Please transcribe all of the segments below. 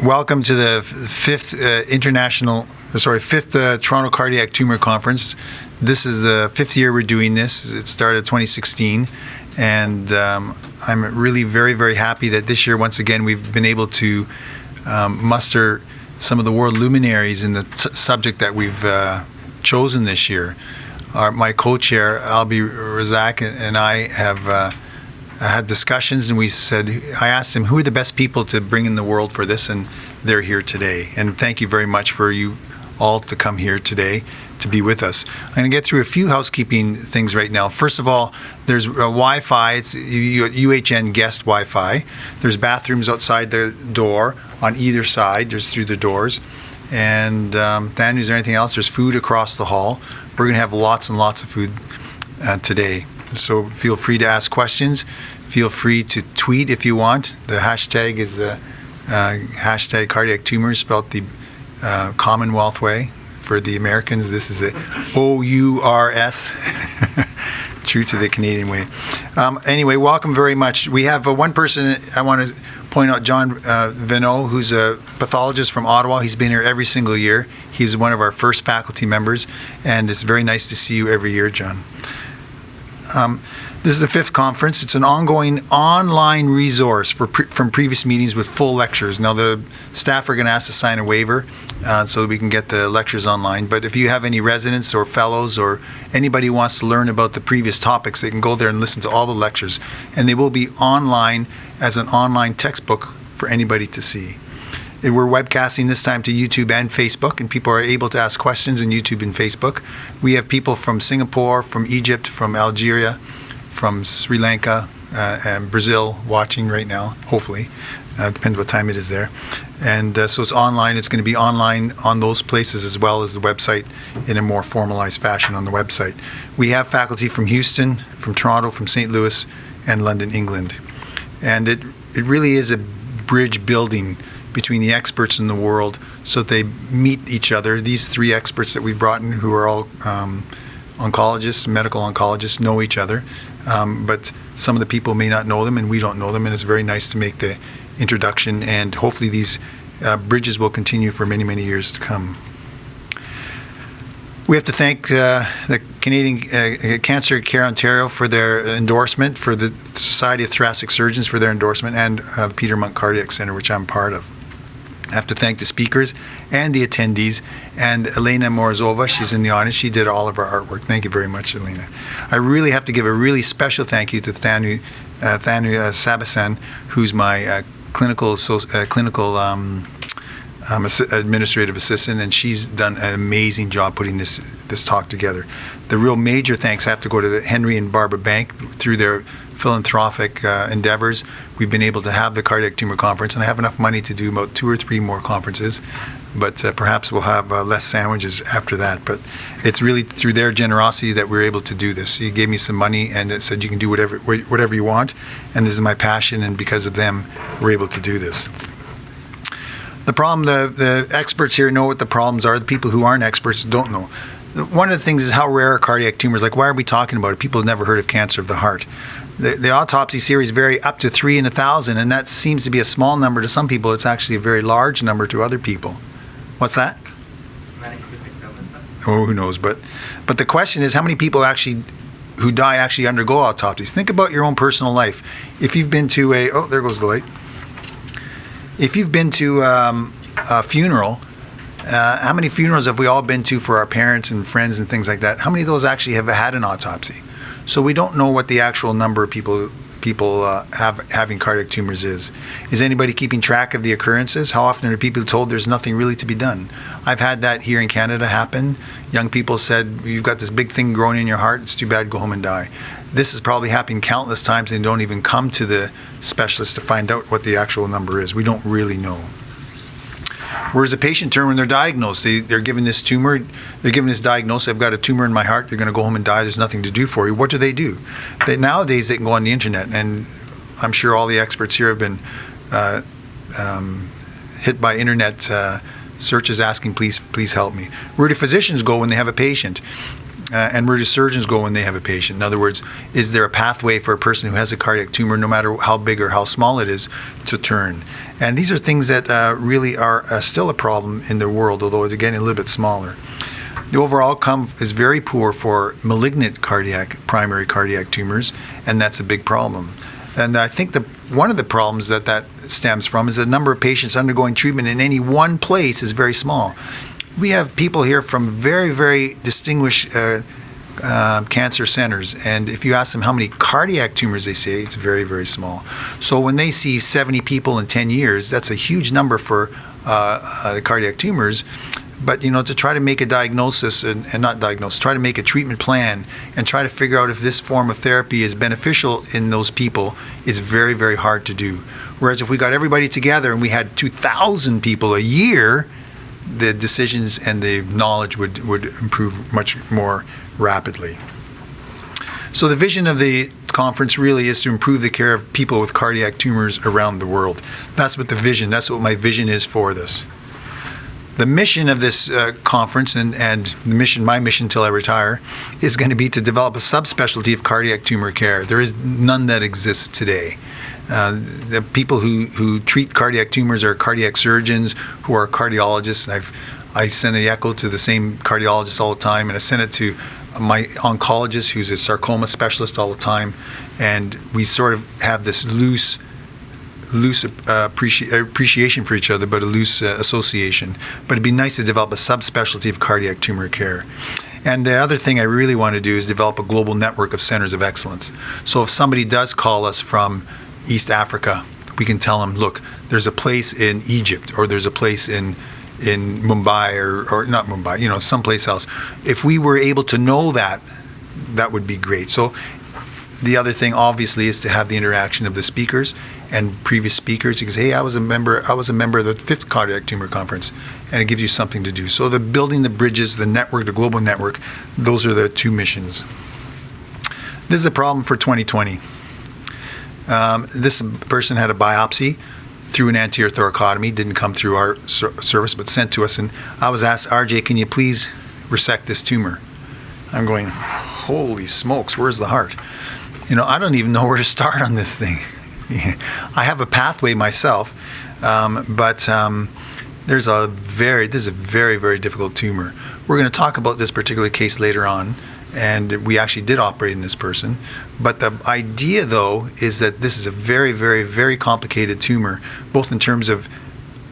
Welcome to the fifth Toronto Cardiac Tumor Conference. This is the fifth year we're doing this. It started in 2016, and I'm really very, very happy that this year, once again, we've been able to muster some of the world luminaries in the subject that we've chosen this year. My co-chair, Albi Razak, and I have had discussions, and I asked him who are the best people to bring in the world for this, and they're here today. And thank you very much for you all to come here today to be with us. I'm going to get through a few housekeeping things right now. First of all, there's Wi-Fi. It's UHN guest Wi-Fi. There's bathrooms outside the door on either side. There's through the doors. And Thanu, is there anything else? There's food across the hall. We're going to have lots and lots of food today. So feel free to ask questions. Feel free to tweet if you want. The hashtag is hashtag cardiac tumors, spelled the Commonwealth way. For the Americans, this is the OURS, true to the Canadian way. Anyway, welcome very much. We have one person I want to point out, John Vinot, who's a pathologist from Ottawa. He's been here every single year. He's one of our first faculty members, and it's very nice to see you every year, John. This is the fifth conference. It's an ongoing online resource from previous meetings with full lectures. Now, the staff are going to ask to sign a waiver so that we can get the lectures online. But if you have any residents or fellows or anybody who wants to learn about the previous topics, they can go there and listen to all the lectures. And they will be online as an online textbook for anybody to see. We're webcasting this time to YouTube and Facebook, and people are able to ask questions in YouTube and Facebook. We have people from Singapore, from Egypt, from Algeria, from Sri Lanka, and Brazil watching right now, hopefully. Depends what time it is there. And so it's online. It's going to be online on those places as well as the website in a more formalized fashion on the website. We have faculty from Houston, from Toronto, from St. Louis, and London, England. And it really is a bridge building between the experts in the world so that they meet each other. These three experts that we brought in, who are all oncologists, medical oncologists, know each other. But some of the people may not know them, and we don't know them, and it's very nice to make the introduction, and hopefully these bridges will continue for many, many years to come. We have to thank the Canadian Cancer Care Ontario for their endorsement, for the Society of Thoracic Surgeons for their endorsement, and the Peter Monk Cardiac Centre, which I'm part of. I have to thank the speakers and the attendees, and Elena Morozova, she's in the audience. She did all of our artwork. Thank you very much, Elena. I really have to give a really special thank you to Thanu Sabasan, who's my clinical administrative assistant, and she's done an amazing job putting this talk together. The real major thanks have to go to the Henry and Barbara Bank. Through their philanthropic endeavors, we've been able to have the Cardiac Tumor Conference, and I have enough money to do about 2 or 3 more conferences, but perhaps we'll have less sandwiches after that. But it's really through their generosity that we're able to do this. He gave me some money, and it said you can do whatever you want, and this is my passion, and because of them, we're able to do this. The problem, the experts here know what the problems are. The people who aren't experts don't know. One of the things is how rare are cardiac tumors. Like, why are we talking about it? People have never heard of cancer of the heart. The autopsy series vary up to 3 in 1,000, and that seems to be a small number to some people. It's actually a very large number to other people. What's that? Oh, who knows? But the question is, how many people who die actually undergo autopsies? Think about your own personal life. If you've been to there goes the light. If you've been to a funeral, how many funerals have we all been to for our parents and friends and things like that? How many of those actually have had an autopsy? So we don't know what the actual number of people having cardiac tumors is. Is anybody keeping track of the occurrences? How often are people told there's nothing really to be done? I've had that here in Canada happen. Young people said, you've got this big thing growing in your heart, it's too bad, go home and die. This is probably happening countless times, and they don't even come to the specialist to find out what the actual number is. We don't really know. Whereas a patient turn when they're diagnosed, they're given this tumor, they're given this diagnosis, I've got a tumor in my heart, you're going to go home and die, there's nothing to do for you. What do? Nowadays they can go on the internet, and I'm sure all the experts here have been hit by internet searches asking, please help me. Where do physicians go when they have a patient? And where do surgeons go when they have a patient? In other words, is there a pathway for a person who has a cardiac tumor, no matter how big or how small it is, to turn? And these are things that really are still a problem in the world, although it's getting a little bit smaller. The overall outcome is very poor for malignant primary cardiac tumors, and that's a big problem. And I think one of the problems that stems from is the number of patients undergoing treatment in any one place is very small. We have people here from very, very distinguished cancer centers, and if you ask them how many cardiac tumors they say, it's very, very small. So when they see 70 people in 10 years, that's a huge number for cardiac tumors. But, to try to make a diagnosis and not diagnose, try to make a treatment plan and try to figure out if this form of therapy is beneficial in those people, it's very, very hard to do. Whereas if we got everybody together and we had 2,000 people a year, the decisions and the knowledge would improve much more rapidly. So the vision of the conference really is to improve the care of people with cardiac tumors around the world. That's what my vision is for this. The mission of this conference and my mission till I retire is going to be to develop a subspecialty of cardiac tumor care. There is none that exists today. The people who treat cardiac tumors are cardiac surgeons who are cardiologists. And I send the echo to the same cardiologist all the time, and I send it to my oncologist who's a sarcoma specialist all the time. And we sort of have this loose appreciation for each other, but a loose association. But it'd be nice to develop a subspecialty of cardiac tumor care. And the other thing I really want to do is develop a global network of centers of excellence. So if somebody does call us from East Africa, we can tell them, look, there's a place in Egypt, or there's a place in Mumbai, or not Mumbai, someplace else. If we were able to know that would be great. So the other thing, obviously, is to have the interaction of the speakers and previous speakers. You can say, hey, I was a member of the 5th Cardiac Tumor Conference, and it gives you something to do. So the building the bridges, the network, the global network, those are the two missions. This is a problem for 2020. This person had a biopsy through an anterior thoracotomy, didn't come through our service, but sent to us, and I was asked, RJ, can you please resect this tumor? I'm going, holy smokes, where's the heart? I don't even know where to start on this thing. I have a pathway myself, but this is a very, very difficult tumor. We're going to talk about this particular case later on, and we actually did operate in this person. But the idea, though, is that this is a very, very, very complicated tumor, both in terms of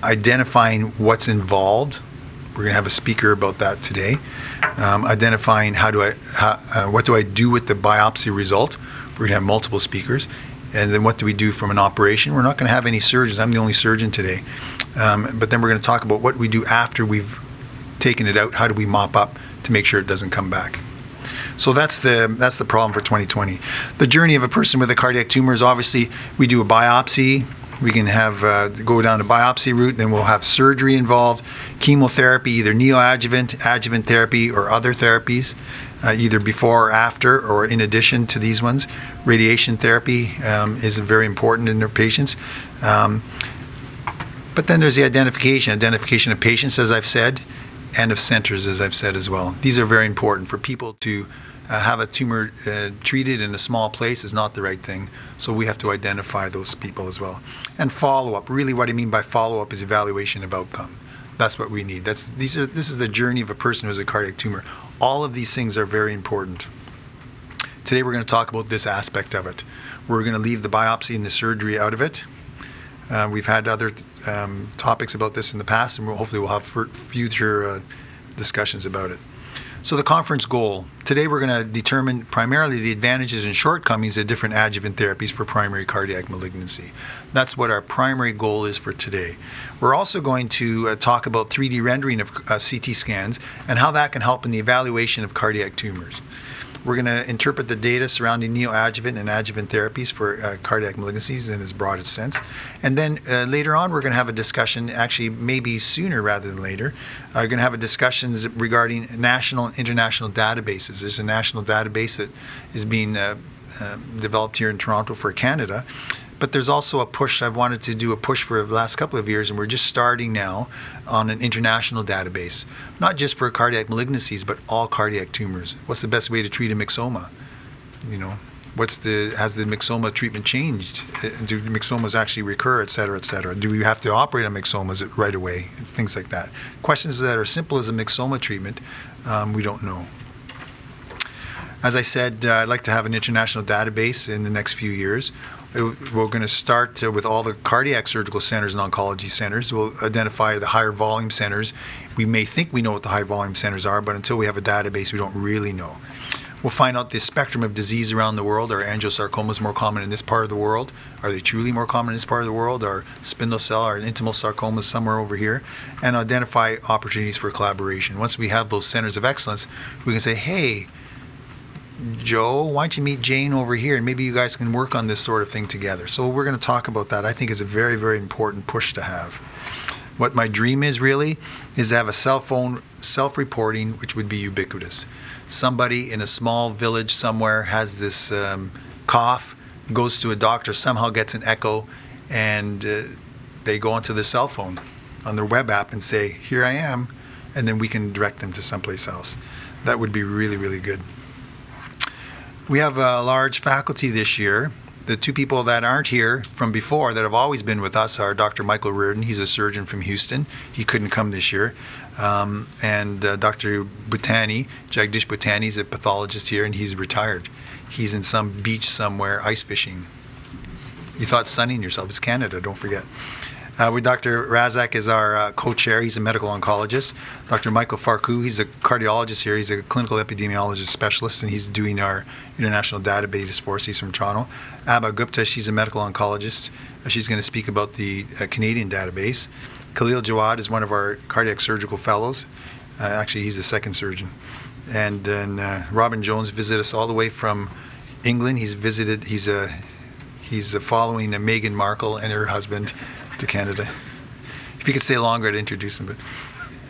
identifying what's involved. We're going to have a speaker about that today. Identifying what do I do with the biopsy result. We're going to have multiple speakers. And then what do we do from an operation? We're not going to have any surgeons. I'm the only surgeon today. But then we're going to talk about what we do after we've taken it out. How do we mop up to make sure it doesn't come back? So that's the problem for 2020. The journey of a person with a cardiac tumor is obviously we do a biopsy. We can have go down the biopsy route, then we'll have surgery involved, chemotherapy, either neoadjuvant, adjuvant therapy, or other therapies, either before or after, or in addition to these ones. Radiation therapy is very important in their patients. But then there's the identification of patients, as I've said, and of centers, as I've said as well. These are very important for people to have a tumor treated in a small place is not the right thing. So we have to identify those people as well. And follow-up. Really what I mean by follow-up is evaluation of outcome. That's what we need. This is the journey of a person who has a cardiac tumor. All of these things are very important. Today we're going to talk about this aspect of it. We're going to leave the biopsy and the surgery out of it. We've had other topics about this in the past, and hopefully we'll have future discussions about it. So the conference goal. Today we're going to determine primarily the advantages and shortcomings of different adjuvant therapies for primary cardiac malignancy. That's what our primary goal is for today. We're also going to talk about 3D rendering of CT scans and how that can help in the evaluation of cardiac tumors. We're going to interpret the data surrounding neoadjuvant and adjuvant therapies for cardiac malignancies in its broadest sense. And then later on, we're going to have a discussion, actually maybe sooner rather than later, we're going to have a discussion regarding national and international databases. There's a national database that is being developed here in Toronto for Canada. But there's also a push. I've wanted to do a push for the last couple of years, and we're just starting now on an international database, not just for cardiac malignancies, but all cardiac tumors. What's the best way to treat a myxoma? Has the myxoma treatment changed? Do myxomas actually recur, et cetera, et cetera? Do we have to operate on myxomas right away? Things like that. Questions that are simple as a myxoma treatment, we don't know. As I said, I'd like to have an international database in the next few years. We're going to start with all the cardiac surgical centers and oncology centers. We'll identify the higher volume centers. We may think we know what the high volume centers are, but until we have a database, we don't really know. We'll find out the spectrum of disease around the world. Are angiosarcomas more common in this part of the world? Are they truly more common in this part of the world? Are spindle cell or intimal sarcomas somewhere over here? And identify opportunities for collaboration. Once we have those centers of excellence, we can say, hey, Joe, why don't you meet Jane over here, and maybe you guys can work on this sort of thing together. So we're going to talk about that. I think it's a very, very important push to have. What my dream is really is to have a cell phone self-reporting, which would be ubiquitous. Somebody in a small village somewhere has this cough, goes to a doctor, somehow gets an echo, and they go onto their cell phone on their web app and say, here I am, and then we can direct them to someplace else. That would be really, really good. We have a large faculty this year. The two people that aren't here from before that have always been with us are Dr. Michael Reardon. He's a surgeon from Houston. He couldn't come this year. And Dr. Bhutani, Jagdish Bhutani, is a pathologist here, and he's retired. He's in some beach somewhere ice fishing. You thought sunning yourself. It's Canada, don't forget. With Dr. Razak is our co-chair. He's a medical oncologist. Dr. Michael Farku, he's a cardiologist here. He's a clinical epidemiologist specialist, and he's doing our international database for us. He's from Toronto. Abha Gupta, she's a medical oncologist. She's going to speak about the Canadian database. Khalil Jawad is one of our cardiac surgical fellows. Actually, he's the second surgeon. And then Robin Jones visited us all the way from England. He's following Meghan Markle and her husband to Canada. If you could stay longer, I'd introduce him. But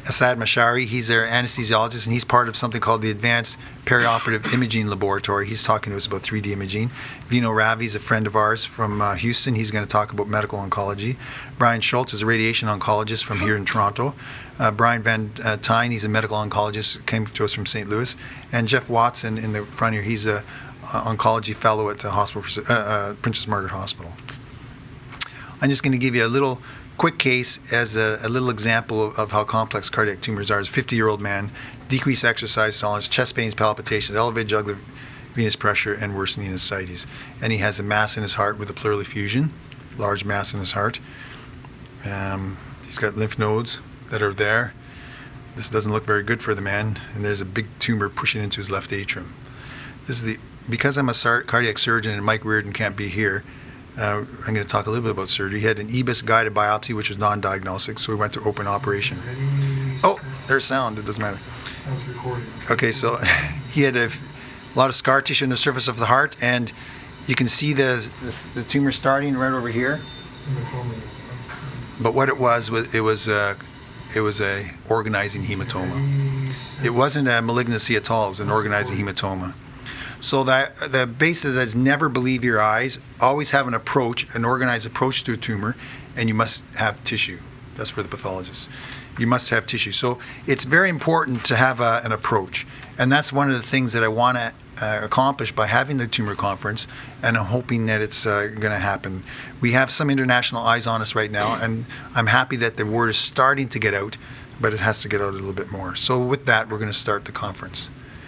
Asad Mashari, he's their anesthesiologist, and he's part of something called the Advanced Perioperative Imaging Laboratory. He's talking to us about 3D imaging. Vino Ravi is a friend of ours from Houston. He's going to talk about medical oncology. Brian Schultz is a radiation oncologist from here in Toronto. Brian Van Tyne, he's a medical oncologist, came to us from St. Louis. And Jeff Watson in the front here, he's an oncology fellow at the hospital for, Princess Margaret Hospital. I'm just going to give you a little quick case as a little example of how complex cardiac tumors are. As a 50-year-old man, decreased exercise tolerance, chest pains, palpitations, elevated jugular venous pressure, and worsening ascites. And he has a mass in his heart with a pleural effusion, large mass in his heart. He's got lymph nodes that are there. This doesn't look very good for the man, and there's a big tumor pushing into his left atrium. Because I'm a cardiac surgeon and Mike Reardon can't be here, I'm going to talk a little bit about surgery. He had an EBIS guided biopsy, which was non-diagnostic, so we went to open operation. Oh, there's sound. It doesn't matter. Okay, so he had a lot of scar tissue on the surface of the heart, and you can see the tumor starting right over here. But what it was a organizing hematoma. It wasn't a malignancy at all. It was an organizing hematoma. So that the basis is never believe your eyes. Always have an approach, an organized approach to a tumor, and you must have tissue. That's for the pathologist. You must have tissue. So it's very important to have an approach, and that's one of the things that I want to accomplish by having the tumor conference, and I'm hoping that it's going to happen. We have some international eyes on us right now, and I'm happy that the word is starting to get out, but it has to get out a little bit more. So with that, we're going to start the conference.